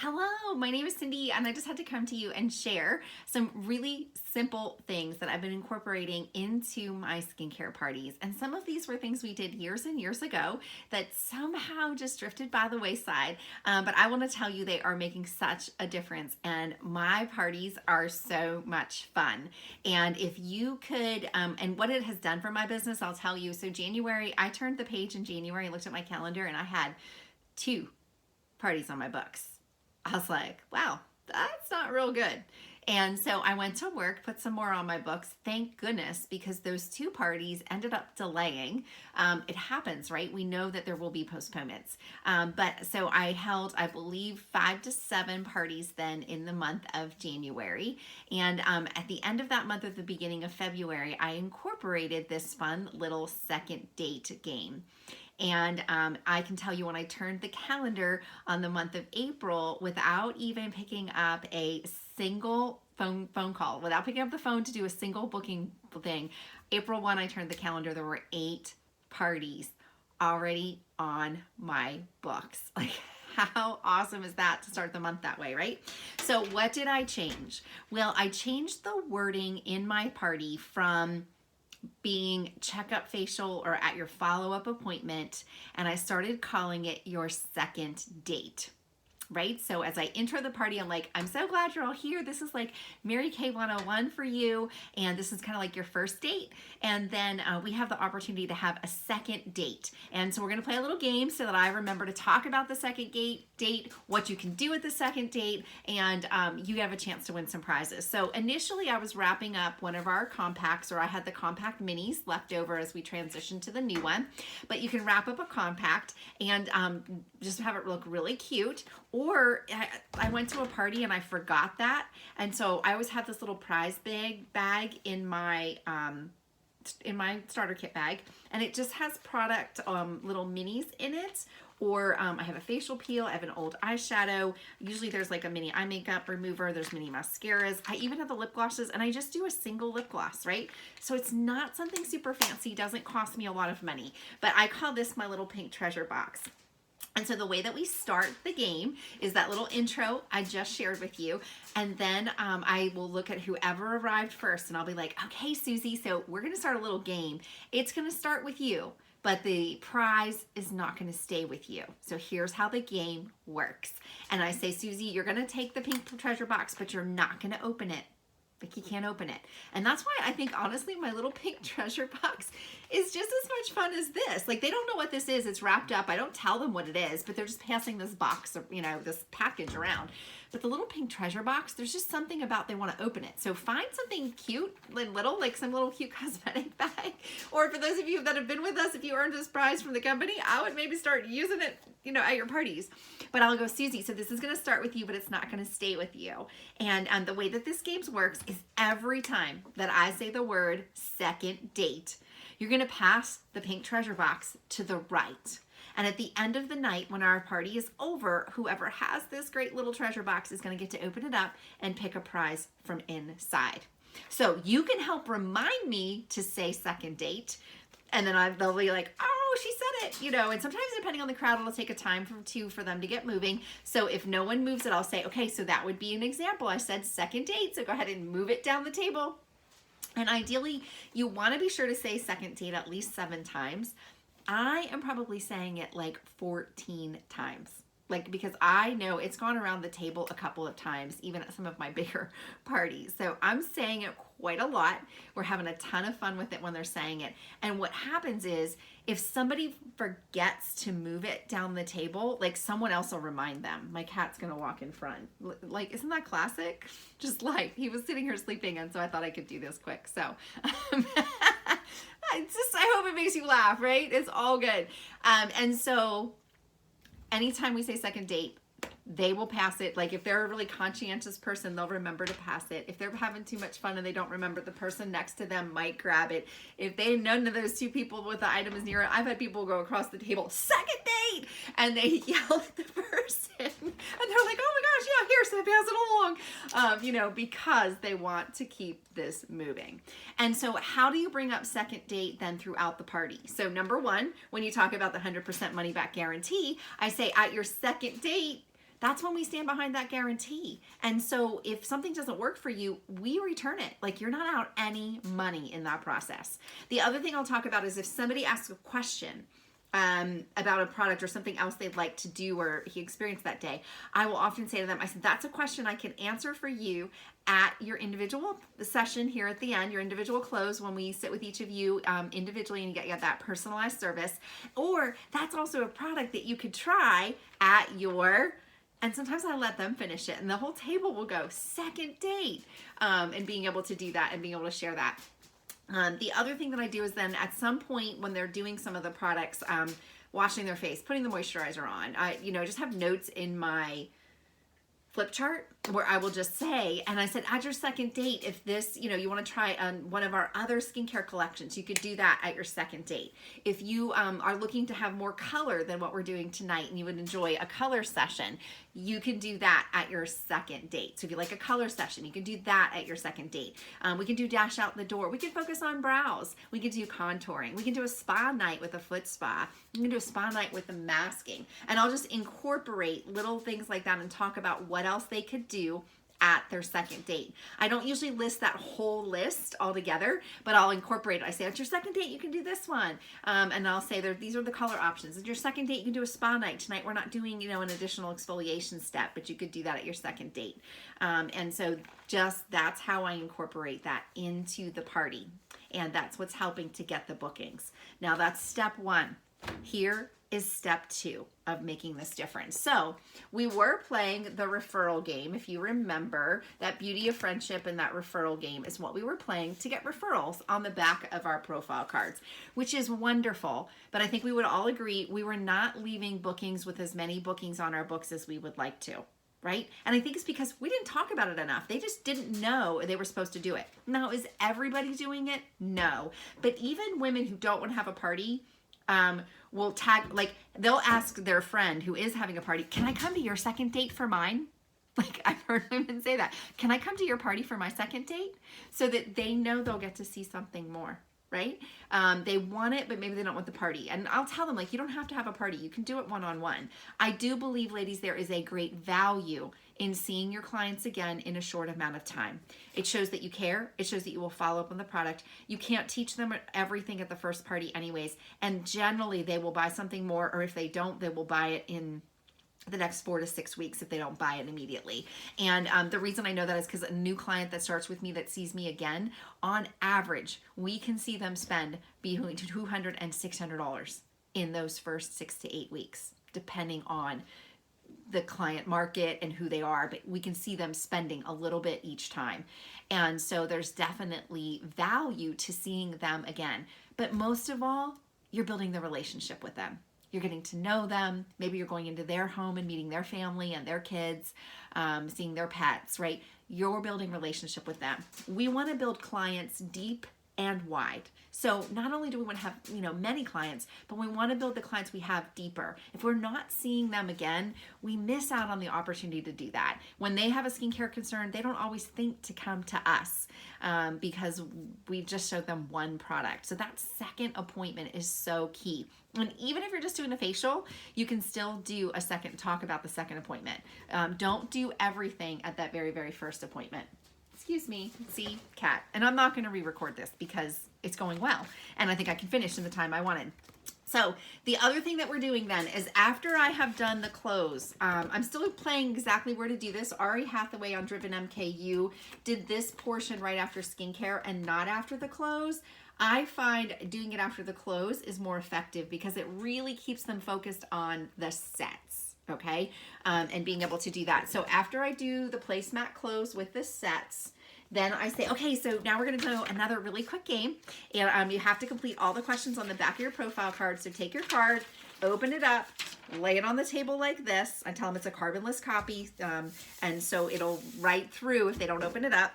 Hello, my name is Cindy, and I just had to come to you and share some really simple things that I've been incorporating into my skincare parties. And some of these were things we did years and years ago that somehow just drifted by the wayside. But I want to tell you, they are making such a difference, and my parties are so much fun. And if you could, and what it has done for my business, I'll tell you. So, January, I turned the page in January and looked at my calendar, and I had 2 parties on my books. I was like, wow, that's not real good. And so I went to work, put some more on my books. Thank goodness, because those 2 parties ended up delaying. It happens, right? We know that there will be postponements. But so I held, I believe, 5 to 7 parties then in the month of January. And at the end of that month, at the beginning of February, I incorporated this fun little second date game. And I can tell you, when I turned the calendar on the month of April, without even picking up a single phone call, without picking up the phone to do a single booking thing, April 1, I turned the calendar, there were 8 parties already on my books. Like, how awesome is that to start the month that way, right? So what did I change? Well, I changed the wording in my party from being checkup facial or at your follow-up appointment, and I started calling it your second date. Right? So as I enter the party, I'm like, I'm so glad you're all here. This is like Mary Kay 101 for you. And this is kind of like your first date. And then we have the opportunity to have a second date. And so we're going to play a little game so that I remember to talk about the second date, what you can do at the second date, and you have a chance to win some prizes. So initially I was wrapping up one of our compacts, or I had the compact minis left over as we transitioned to the new one. But you can wrap up a compact and just have it look really cute. Or I went to a party and I forgot that. And so I always have this little prize bag in my starter kit bag. And it just has product, little minis in it. Or I have a facial peel, I have an old eyeshadow. Usually there's like a mini eye makeup remover, there's mini mascaras. I even have the lip glosses, and I just do a single lip gloss, right? So it's not something super fancy, doesn't cost me a lot of money. But I call this my little pink treasure box. And so the way that we start the game is that little intro I just shared with you. And then I will look at whoever arrived first, and I'll be like, okay, Susie, so we're going to start a little game. It's going to start with you, but the prize is not going to stay with you. So here's how the game works. And I say, Susie, you're going to take the pink treasure box, but you're not going to open it. Like, you can't open it. And that's why I think, honestly, my little pink treasure box is just as much fun as this. Like, they don't know what this is. It's wrapped up. I don't tell them what it is, but they're just passing this box, or, this package around. But the little pink treasure box, there's just something about they want to open it. So find something cute, like some little cute cosmetic bag. Or for those of you that have been with us, if you earned this prize from the company, I would maybe start using it, at your parties. But I'll go, Susie, so this is going to start with you, but it's not going to stay with you. And the way that this game works is every time that I say the word second date, you're going to pass the pink treasure box to the right. And at the end of the night, when our party is over, whoever has this great little treasure box is going to get to open it up and pick a prize from inside. So you can help remind me to say second date. And then they'll be like, oh, she said it, and sometimes depending on the crowd, it'll take a time for them to get moving. So if no one moves it, I'll say, okay, so that would be an example. I said second date, so go ahead and move it down the table. And ideally, you want to be sure to say second date at least 7 times. I am probably saying it like 14 times. Because I know it's gone around the table a couple of times, even at some of my bigger parties. So I'm saying it quite a lot. We're having a ton of fun with it when they're saying it. And what happens is, if somebody forgets to move it down the table, someone else will remind them. My cat's gonna walk in front. Isn't that classic? Just life. He was sitting here sleeping, and so I thought I could do this quick. So I hope it makes you laugh, right? It's all good. And so anytime we say second date, they will pass it. If they're a really conscientious person, they'll remember to pass it. If they're having too much fun and they don't remember, the person next to them might grab it. If none of those 2 people with the item is near it, I've had people go across the table, second date, and they yell at the person, and they're like, oh my gosh, yeah, here, so they pass it along, because they want to keep this moving. And so how do you bring up second date then throughout the party? So number 1, when you talk about the 100% money back guarantee, I say at your second date, that's when we stand behind that guarantee. And so if something doesn't work for you, we return it. Like, you're not out any money in that process. The other thing I'll talk about is if somebody asks a question about a product or something else they'd like to do or he experienced that day, I will often say to them, I said, that's a question I can answer for you at your individual session here at the end, your individual close, when we sit with each of you individually and you get that personalized service. Or that's also a product that you could try at your, and sometimes I let them finish it and the whole table will go second date, and being able to do that and being able to share that. The other thing that I do is then at some point when they're doing some of the products, washing their face, putting the moisturizer on, I just have notes in my flip chart where I will just say, and I said, at your second date, if this, you want to try one of our other skincare collections, you could do that at your second date. If you are looking to have more color than what we're doing tonight and you would enjoy a color session, you can do that at your second date. So if you like a color session, you can do that at your second date. We can do dash out the door. We can focus on brows. We can do contouring. We can do a spa night with a foot spa. We can do a spa night with the masking. And I'll just incorporate little things like that and talk about what else they could do at their second date. I don't usually list that whole list all together, but I'll incorporate it. I say, at your second date, you can do this one. And I'll say, these are the color options. At your second date, you can do a spa night. Tonight, we're not doing, an additional exfoliation step, but you could do that at your second date. And so that's how I incorporate that into the party. And that's what's helping to get the bookings. Now that's step one. Here is step two of making this difference. So we were playing the referral game. If you remember, that beauty of friendship and that referral game is what we were playing to get referrals on the back of our profile cards, which is wonderful. But I think we would all agree we were not leaving bookings with as many bookings on our books as we would like to. Right? And I think it's because we didn't talk about it enough. They just didn't know they were supposed to do it. Now, is everybody doing it? No. But even women who don't want to have a party, will tag, like, they'll ask their friend who is having a party, can I come to your second date for mine? Like, I've heard women say that. Can I come to your party for my second date? So that they know they'll get to see something more, right? They want it, but maybe they don't want the party. And I'll tell them, like, you don't have to have a party. You can do it one-on-one. I do believe, ladies, there is a great value in seeing your clients again in a short amount of time. It shows that you care. It shows that you will follow up on the product. You can't teach them everything at the first party anyways. And generally, they will buy something more, or if they don't, they will buy it in the next 4 to 6 weeks if they don't buy it immediately. And the reason I know that is because a new client that starts with me that sees me again, on average, we can see them spend between $200 and $600 in those first 6 to 8 weeks, depending on the client market and who they are, but we can see them spending a little bit each time. And so there's definitely value to seeing them again. But most of all, you're building the relationship with them. You're getting to know them. Maybe you're going into their home and meeting their family and their kids, seeing their pets, right? You're building relationship with them. We want to build clients deep and wide. So not only do we want to have, many clients, but we want to build the clients we have deeper. If we're not seeing them again, we miss out on the opportunity to do that. When they have a skincare concern, they don't always think to come to us because we just showed them one product. So that second appointment is so key. And even if you're just doing a facial, you can still do a second talk about the second appointment. Don't do everything at that very, very first appointment. Excuse me, see, cat. And I'm not going to re-record this because it's going well. And I think I can finish in the time I wanted. So the other thing that we're doing then is after I have done the close, I'm still playing exactly where to do this. Ari Hathaway on Driven MKU did this portion right after skincare and not after the close. I find doing it after the close is more effective because it really keeps them focused on the sets. Okay, and being able to do that. So after I do the placemat close with the sets, then I say, okay, so now we're going to do another really quick game. And you have to complete all the questions on the back of your profile card. So take your card, open it up, lay it on the table like this. I tell them it's a carbonless copy, and so it'll write through if they don't open it up.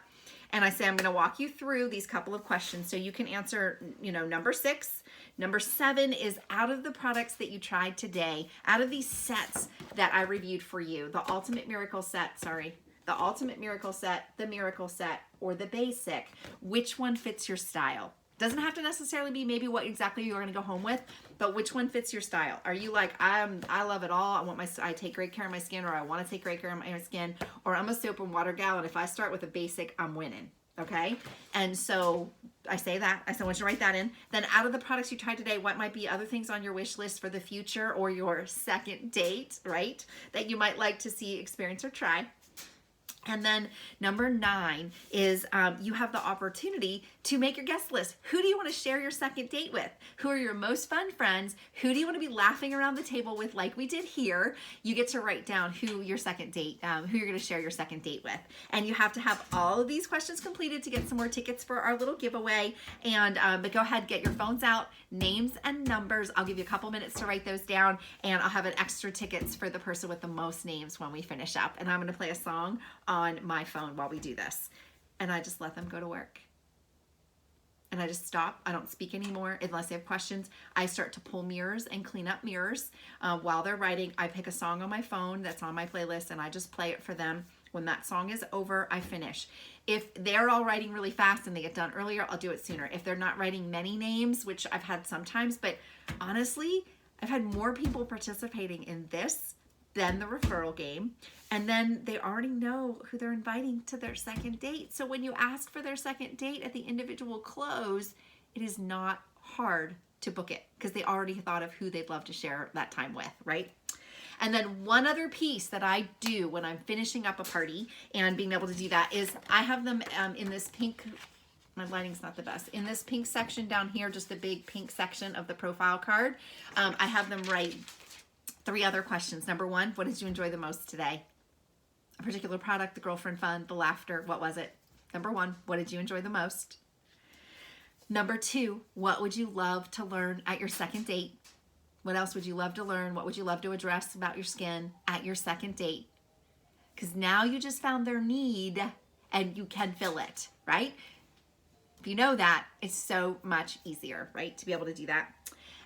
And I say, I'm going to walk you through these couple of questions so you can answer, number 6. Number 7 is out of the products that you tried today, out of these sets that I reviewed for you, the Ultimate Miracle Set, the Ultimate Miracle Set, the Miracle Set, or the Basic, which one fits your style? Doesn't have to necessarily be maybe what exactly you're going to go home with, but which one fits your style. Are you like, I love it all. I take great care of my skin, or I want to take great care of my skin, or I'm a soap and water gal, and if I start with a basic, I'm winning. Okay. And so I say that. I want you to write that in. Then out of the products you tried today, what might be other things on your wish list for the future or your second date, right? That you might like to see, experience, or try. And then number 9 is you have the opportunity to make your guest list. Who do you want to share your second date with? Who are your most fun friends? Who do you want to be laughing around the table with like we did here? You get to write down who your second date, who you're going to share your second date with. And you have to have all of these questions completed to get some more tickets for our little giveaway. And but go ahead, get your phones out, names and numbers. I'll give you a couple minutes to write those down, and I'll have an extra tickets for the person with the most names when we finish up. And I'm going to play a song on my phone while we do this, and I just let them go to work, and I just stop. I don't speak anymore unless they have questions. I start to pull mirrors and clean up mirrors while they're writing. I pick a song on my phone that's on my playlist, and I just play it for them. When that song is over, I finish. If they're all writing really fast and they get done earlier, I'll do it sooner. If they're not writing many names, which I've had sometimes, but honestly, I've had more people participating in this than the referral game. And then they already know who they're inviting to their second date. So when you ask for their second date at the individual close, it is not hard to book it because they already thought of who they'd love to share that time with, right? And then one other piece that I do when I'm finishing up a party and being able to do that is I have them in this pink, my lighting's not the best, in this pink section down here, just the big pink section of the profile card. I have them write 3 other questions. Number 1, what did you enjoy the most today? A particular product, the girlfriend fun, the laughter, what was it? Number 1, what did you enjoy the most? Number 2, what would you love to learn at your second date? What else would you love to learn? What would you love to address about your skin at your second date? Because now you just found their need and you can fill it, right? If you know that, it's so much easier, right, to be able to do that.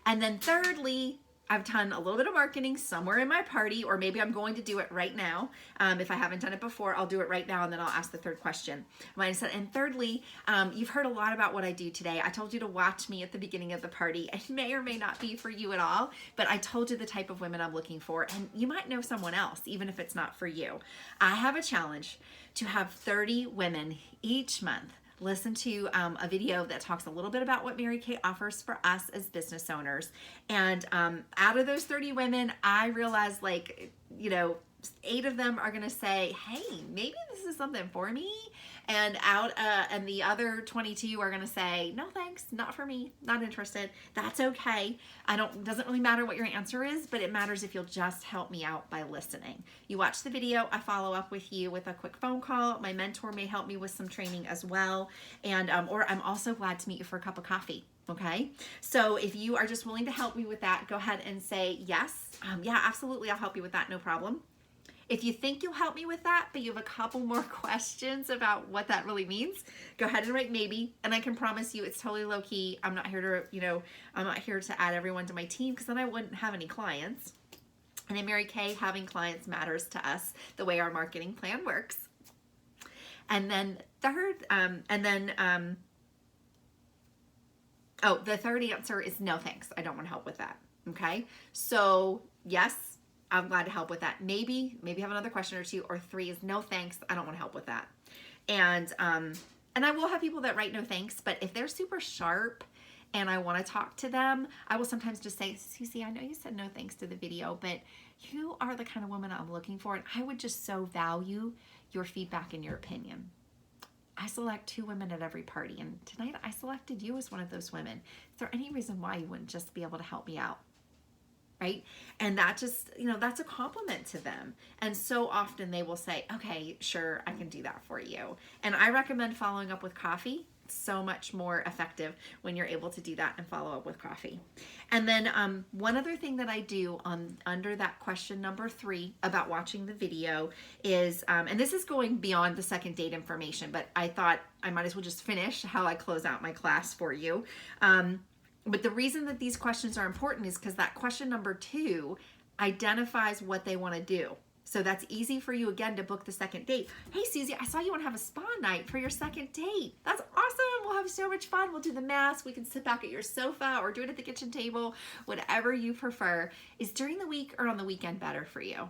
And then thirdly, I've done a little bit of marketing somewhere in my party, or maybe I'm going to do it right now. If I haven't done it before, I'll do it right now, and then I'll ask the third question. And thirdly, you've heard a lot about what I do today. I told you to watch me at the beginning of the party. It may or may not be for you at all, but I told you the type of women I'm looking for, and you might know someone else, even if it's not for you. I have a challenge to have 30 women each month listen to a video that talks a little bit about what Mary Kay offers for us as business owners. And out of those 30 women, I realized 8 of them are going to say, hey, maybe this is something for me. And and the other 22 are going to say, no, thanks, not for me, not interested. That's okay. Doesn't really matter what your answer is, but it matters if you'll just help me out by listening. You watch the video, I follow up with you with a quick phone call. My mentor may help me with some training as well. And, or I'm also glad to meet you for a cup of coffee. Okay. So if you are just willing to help me with that, go ahead and say yes. Yeah, absolutely. I'll help you with that. No problem. If you think you'll help me with that, but you have a couple more questions about what that really means, go ahead and write maybe. And I can promise you it's totally low key. I'm not here to, I'm not here to add everyone to my team because then I wouldn't have any clients. And in Mary Kay, having clients matters to us the way our marketing plan works. And then the third answer is no thanks. I don't want to help with that. Okay. So yes, I'm glad to help with that. Maybe have another question or 2, or 3 is no thanks. I don't want to help with that. And I will have people that write no thanks, but if they're super sharp and I want to talk to them, I will sometimes just say, Susie, I know you said no thanks to the video, but you are the kind of woman I'm looking for, and I would just so value your feedback and your opinion. I select 2 women at every party, and tonight I selected you as one of those women. Is there any reason why you wouldn't just be able to help me out? Right? And that just, that's a compliment to them. And so often they will say, okay, sure, I can do that for you. And I recommend following up with coffee. It's so much more effective when you're able to do that and follow up with coffee. And then one other thing that I do under that question number 3 about watching the video is, and this is going beyond the second date information, but I thought I might as well just finish how I close out my class for you. But the reason that these questions are important is because that question number 2 identifies what they want to do. So that's easy for you again to book the second date. Hey, Susie, I saw you want to have a spa night for your second date. That's awesome. We'll have so much fun. We'll do the mask. We can sit back at your sofa or do it at the kitchen table, whatever you prefer. Is during the week or on the weekend better for you?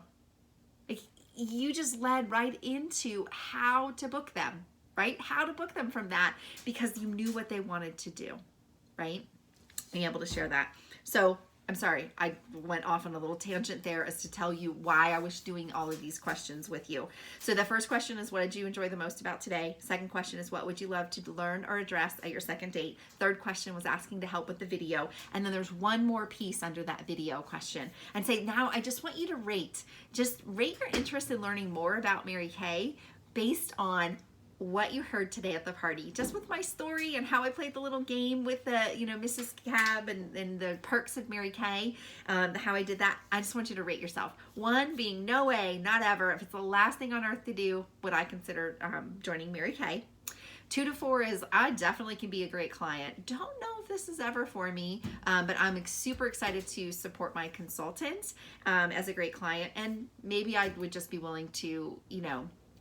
Like, you just led right into how to book them, right? How to book them from that because you knew what they wanted to do, right? Being able to share that. So I'm sorry, I went off on a little tangent there as to tell you why I was doing all of these questions with you. So the first question is, what did you enjoy the most about today? Second question is, what would you love to learn or address at your second date? Third question was asking to help with the video. And then there's one more piece under that video question. And say, now I just want you to just rate your interest in learning more about Mary Kay based on what you heard today at the party, just with my story and how I played the little game with the, Mrs. Cab and the perks of Mary Kay, how I did that. I just want you to rate yourself. 1 being no way, not ever. If it's the last thing on earth to do, would I consider joining Mary Kay? 2 to 4 is I definitely can be a great client. Don't know if this is ever for me, but I'm super excited to support my consultant as a great client, and maybe I would just be willing to,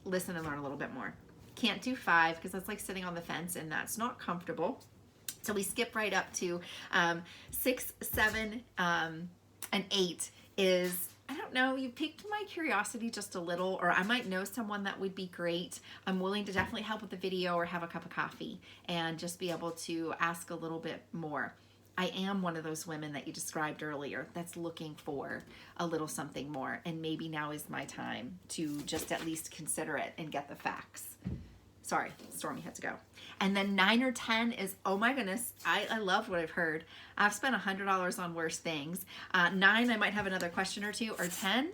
listen and learn a little bit more. Can't do 5 because that's like sitting on the fence and that's not comfortable. So we skip right up to 6, 7, and 8 is, I don't know, you piqued my curiosity just a little, or I might know someone that would be great. I'm willing to definitely help with the video or have a cup of coffee and just be able to ask a little bit more. I am one of those women that you described earlier that's looking for a little something more, and maybe now is my time to just at least consider it and get the facts. Sorry, Stormy had to go. And then 9 or 10 is, oh my goodness, I love what I've heard. I've spent $100 on worse things. 9, I might have another question or two, or 10,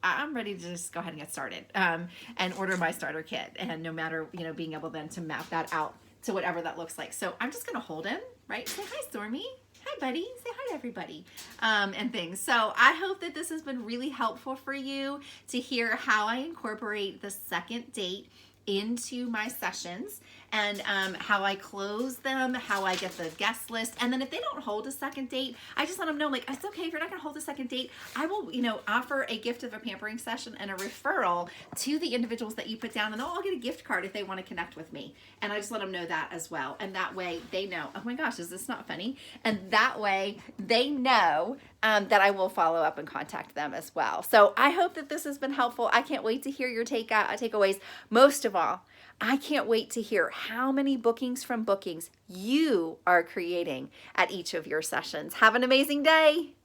I'm ready to just go ahead and get started and order my starter kit. And no matter, being able then to map that out to whatever that looks like. So I'm just gonna hold him, right? Say hi, Stormy. Hi, buddy. Say hi to everybody and things. So I hope that this has been really helpful for you to hear how I incorporate the second date into my sessions and how I close them, how I get the guest list. And then if they don't hold a second date, I just let them know, like, it's okay if you're not gonna hold a second date. I will, offer a gift of a pampering session and a referral to the individuals that you put down, and they'll all get a gift card if they wanna connect with me. And I just let them know that as well. And that way they know, oh my gosh, is this not funny? And that way they know that I will follow up and contact them as well. So I hope that this has been helpful. I can't wait to hear your takeaways. Most of all, I can't wait to hear how many bookings from bookings you are creating at each of your sessions. Have an amazing day.